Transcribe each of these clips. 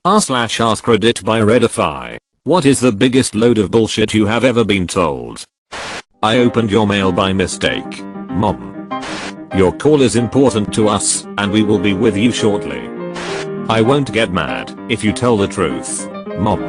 r/AskReddit by Reddify. What is the biggest load of bullshit you have ever been told? I opened your mail by mistake. Mom. Your call is important to us, and we will be with you shortly. I won't get mad if you tell the truth. Mom.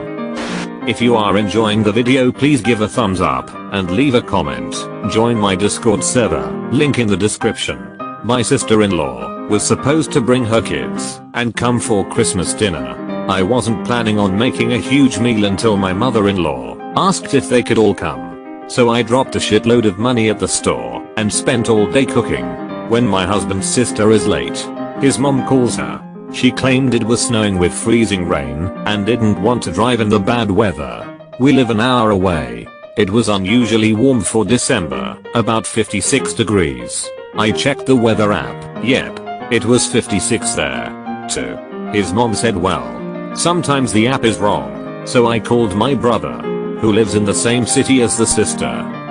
If you are enjoying the video, please give a thumbs up and leave a comment. Join my Discord server, link in the description. My sister-in-law was supposed to bring her kids and come for Christmas dinner. I wasn't planning on making a huge meal until my mother-in-law asked if they could all come. So I dropped a shitload of money at the store and spent all day cooking. When my husband's sister is late, his mom calls her. She claimed it was snowing with freezing rain and didn't want to drive in the bad weather. We live an hour away. It was unusually warm for December, about 56 degrees. I checked the weather app. Yep, it was 56 there, too. His mom said, well, sometimes the app is wrong. So I called my brother, who lives in the same city as the sister.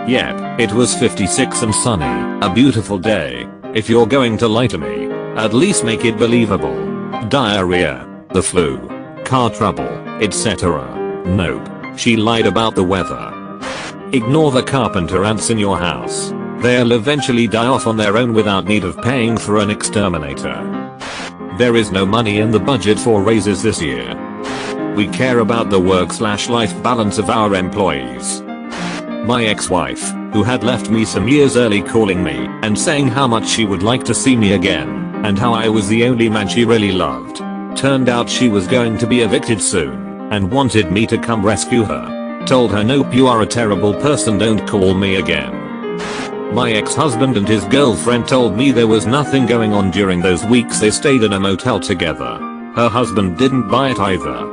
Yep, it was 56 and sunny. A beautiful day. If you're going to lie to me, at least make it believable. Diarrhea, the flu, car trouble, etc. Nope, she lied about the weather. Ignore the carpenter ants in your house. They'll eventually die off on their own without need of paying for an exterminator. There is no money in the budget for raises this year. We care about the work/life balance of our employees. My ex-wife, who had left me some years early, calling me and saying how much she would like to see me again and how I was the only man she really loved. Turned out she was going to be evicted soon and wanted me to come rescue her. Told her, nope, you are a terrible person, don't call me again. My ex-husband and his girlfriend told me there was nothing going on during those weeks they stayed in a motel together. Her husband didn't buy it either.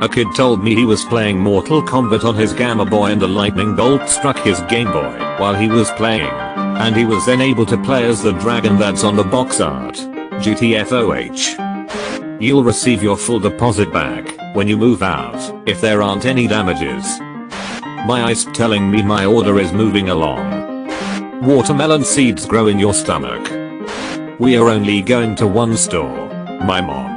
A kid told me he was playing Mortal Kombat on his Gamma Boy and a lightning bolt struck his Game Boy while he was playing, and he was then able to play as the dragon that's on the box art. GTFOH. You'll receive your full deposit back when you move out if there aren't any damages. My eyes telling me my order is moving along. Watermelon seeds grow in your stomach. We are only going to one store. My mom.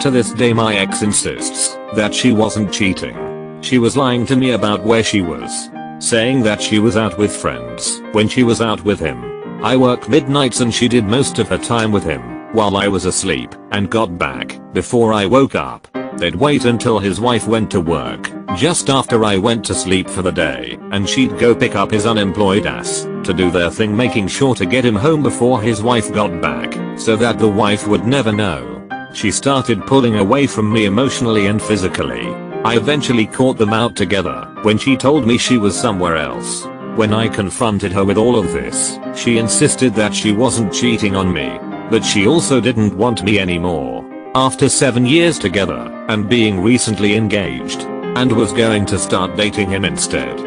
To this day my ex insists that she wasn't cheating. She was lying to me about where she was, saying that she was out with friends when she was out with him. I worked midnights and she did most of her time with him while I was asleep and got back before I woke up. They'd wait until his wife went to work just after I went to sleep for the day, and she'd go pick up his unemployed ass to do their thing, making sure to get him home before his wife got back so that the wife would never know. She started pulling away from me emotionally and physically. I eventually caught them out together when she told me she was somewhere else. When I confronted her with all of this, she insisted that she wasn't cheating on me, but she also didn't want me anymore. After 7 years together and being recently engaged, and was going to start dating him instead.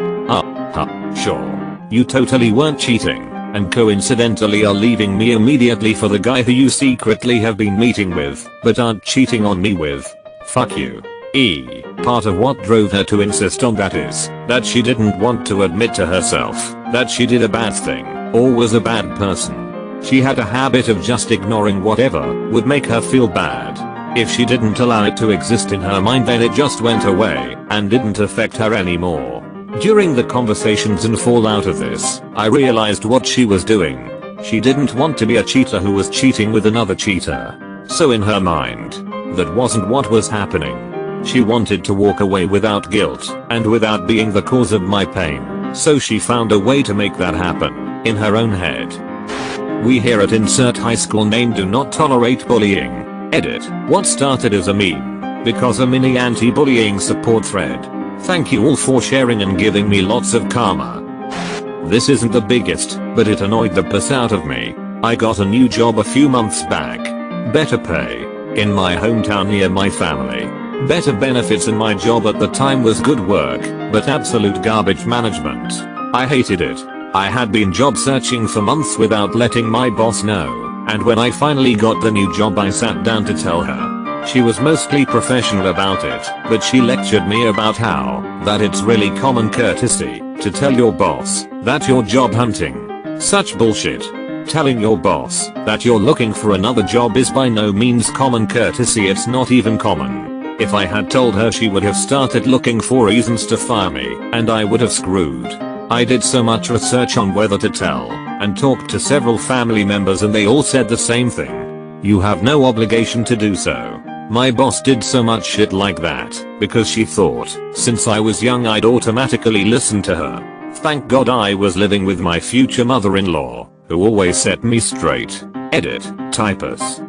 Sure. You totally weren't cheating, and coincidentally are leaving me immediately for the guy who you secretly have been meeting with, but aren't cheating on me with. Fuck you. Part of what drove her to insist on that is that she didn't want to admit to herself that she did a bad thing or was a bad person. She had a habit of just ignoring whatever would make her feel bad. If she didn't allow it to exist in her mind, then it just went away and didn't affect her anymore. During the conversations and fallout of this, I realized what she was doing. She didn't want to be a cheater who was cheating with another cheater. So in her mind, that wasn't what was happening. She wanted to walk away without guilt and without being the cause of my pain. So she found a way to make that happen in her own head. We here at insert high school name do not tolerate bullying. Edit. What started as a meme because a mini anti-bullying support thread. Thank you all for sharing and giving me lots of karma. This isn't the biggest, but it annoyed the piss out of me. I got a new job a few months back. Better pay. In my hometown near my family. Better benefits, and my job at the time was good work, but absolute garbage management. I hated it. I had been job searching for months without letting my boss know, and when I finally got the new job I sat down to tell her. She was mostly professional about it, but she lectured me about how that it's really common courtesy to tell your boss that you're job hunting. Such bullshit. Telling your boss that you're looking for another job is by no means common courtesy, it's not even common. If I had told her, she would have started looking for reasons to fire me, and I would have screwed. I did so much research on whether to tell, and talked to several family members, and they all said the same thing. You have no obligation to do so. My boss did so much shit like that because she thought since I was young I'd automatically listen to her. Thank God I was living with my future mother-in-law, who always set me straight. Edit, typos.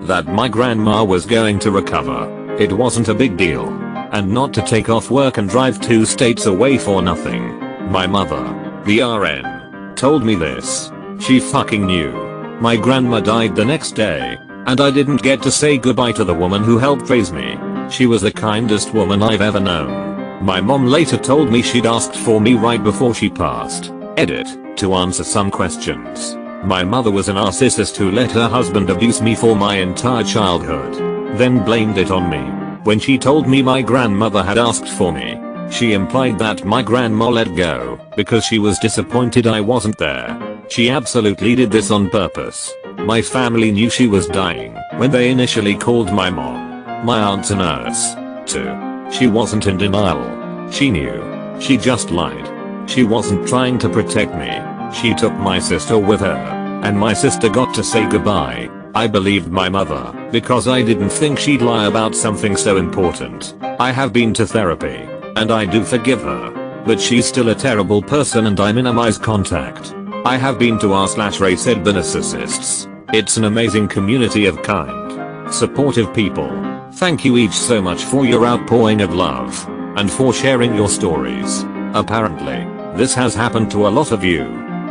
That my grandma was going to recover. It wasn't a big deal. And not to take off work and drive 2 states away for nothing. My mother, the RN, told me this. She fucking knew. My grandma died the next day, and I didn't get to say goodbye to the woman who helped raise me. She was the kindest woman I've ever known. My mom later told me she'd asked for me right before she passed. Edit, to answer some questions. My mother was a narcissist who let her husband abuse me for my entire childhood, then blamed it on me. When she told me my grandmother had asked for me, she implied that my grandma let go because she was disappointed I wasn't there. She absolutely did this on purpose. My family knew she was dying when they initially called my mom. My aunt's a nurse, too. She wasn't in denial. She knew. She just lied. She wasn't trying to protect me. She took my sister with her, and my sister got to say goodbye. I believed my mother because I didn't think she'd lie about something so important. I have been to therapy, and I do forgive her. But she's still a terrible person, and I minimize contact. I have been to r/Ray said the narcissists. It's an amazing community of kind, supportive people. Thank you each so much for your outpouring of love, and for sharing your stories. Apparently, this has happened to a lot of you,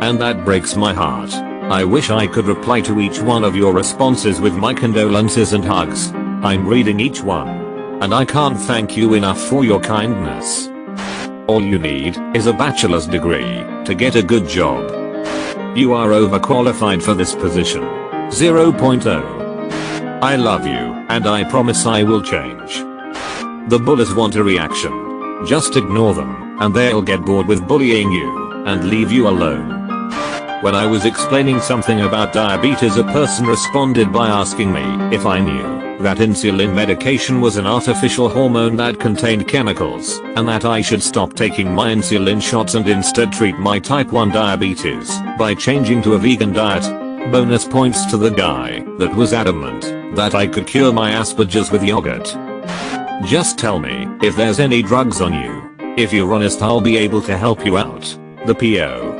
and that breaks my heart. I wish I could reply to each one of your responses with my condolences and hugs. I'm reading each one, and I can't thank you enough for your kindness. All you need is a bachelor's degree to get a good job. You are overqualified for this position. 0.0. I love you, and I promise I will change. The bullies want a reaction. Just ignore them, and they'll get bored with bullying you and leave you alone. When I was explaining something about diabetes, a person responded by asking me if I knew that insulin medication was an artificial hormone that contained chemicals, and that I should stop taking my insulin shots and instead treat my type 1 diabetes by changing to a vegan diet. Bonus points to the guy that was adamant that I could cure my Asperger's with yogurt. Just tell me if there's any drugs on you. If you're honest, I'll be able to help you out. The PO.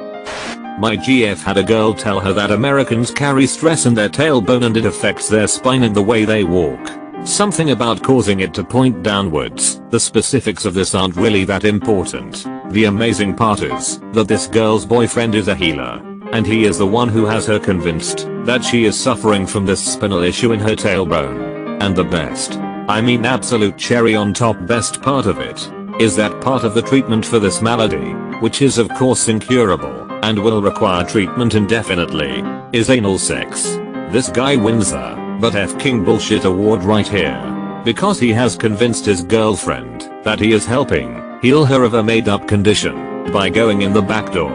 My GF had a girl tell her that Americans carry stress in their tailbone and it affects their spine and the way they walk. Something about causing it to point downwards. The specifics of this aren't really that important. The amazing part is that this girl's boyfriend is a healer, and he is the one who has her convinced that she is suffering from this spinal issue in her tailbone. And the best, I mean absolute cherry on top best part of it, is that part of the treatment for this malady, which is of course incurable and will require treatment indefinitely, is anal sex. This guy wins a but F King bullshit award right here, because he has convinced his girlfriend that he is helping heal her of a made up condition by going in the back door.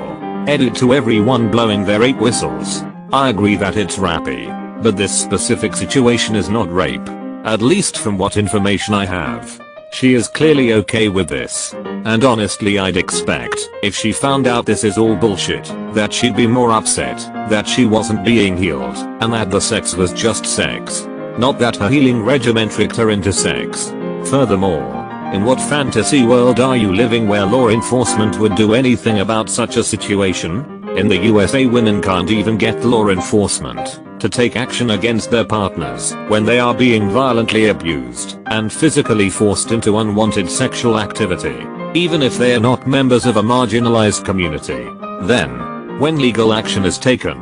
Edit to everyone blowing their 8 whistles. I agree that it's rappy, but this specific situation is not rape, at least from what information I have. She is clearly okay with this, and honestly I'd expect, if she found out this is all bullshit, that she'd be more upset that she wasn't being healed, and that the sex was just sex. Not that her healing regimen tricked her into sex. Furthermore, in what fantasy world are you living where law enforcement would do anything about such a situation? In the USA, women can't even get law enforcement to take action against their partners when they are being violently abused and physically forced into unwanted sexual activity, even if they are not members of a marginalized community. Then, when legal action is taken,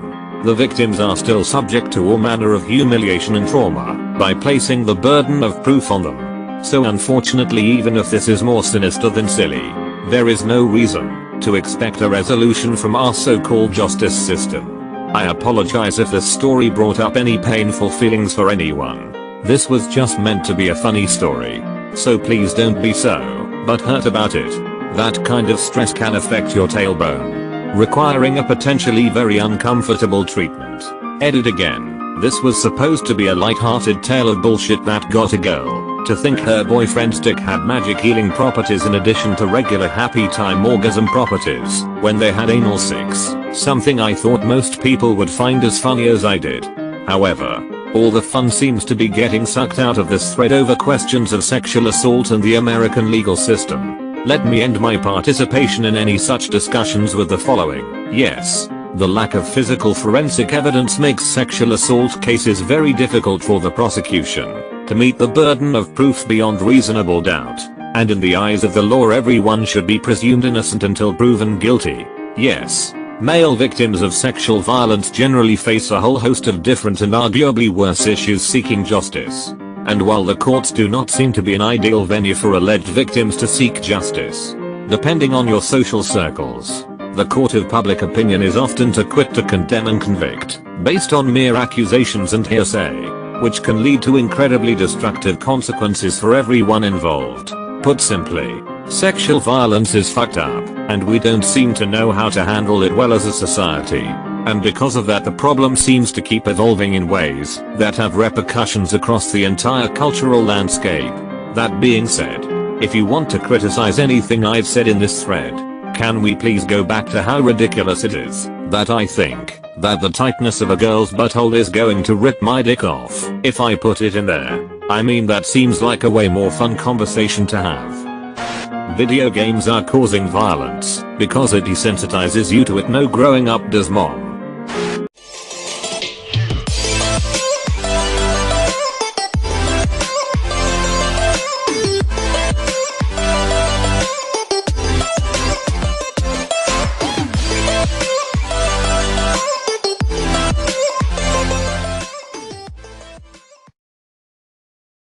the victims are still subject to all manner of humiliation and trauma by placing the burden of proof on them. So unfortunately, even if this is more sinister than silly, there is no reason to expect a resolution from our so-called justice system. I apologize if this story brought up any painful feelings for anyone. This was just meant to be a funny story, so please don't be so butthurt about it. That kind of stress can affect your tailbone, requiring a potentially very uncomfortable treatment. Edit again. This was supposed to be a light-hearted tale of bullshit that got a girl To think her boyfriend's dick had magic healing properties in addition to regular happy time orgasm properties when they had anal sex, something I thought most people would find as funny as I did. However, all the fun seems to be getting sucked out of this thread over questions of sexual assault and the American legal system. Let me end my participation in any such discussions with the following. Yes, the lack of physical forensic evidence makes sexual assault cases very difficult for the prosecution to meet the burden of proof beyond reasonable doubt, and in the eyes of the law everyone should be presumed innocent until proven guilty. Yes, male victims of sexual violence generally face a whole host of different and arguably worse issues seeking justice. And while the courts do not seem to be an ideal venue for alleged victims to seek justice, depending on your social circles, the court of public opinion is often too quick to condemn and convict, based on mere accusations and hearsay, which can lead to incredibly destructive consequences for everyone involved. Put simply, sexual violence is fucked up, and we don't seem to know how to handle it well as a society. And because of that the problem seems to keep evolving in ways that have repercussions across the entire cultural landscape. That being said, if you want to criticize anything I've said in this thread, can we please go back to how ridiculous it is that I think that the tightness of a girl's butthole is going to rip my dick off if I put it in there. I mean, that seems like a way more fun conversation to have. Video games are causing violence because it desensitizes you to it. No growing up does, mom.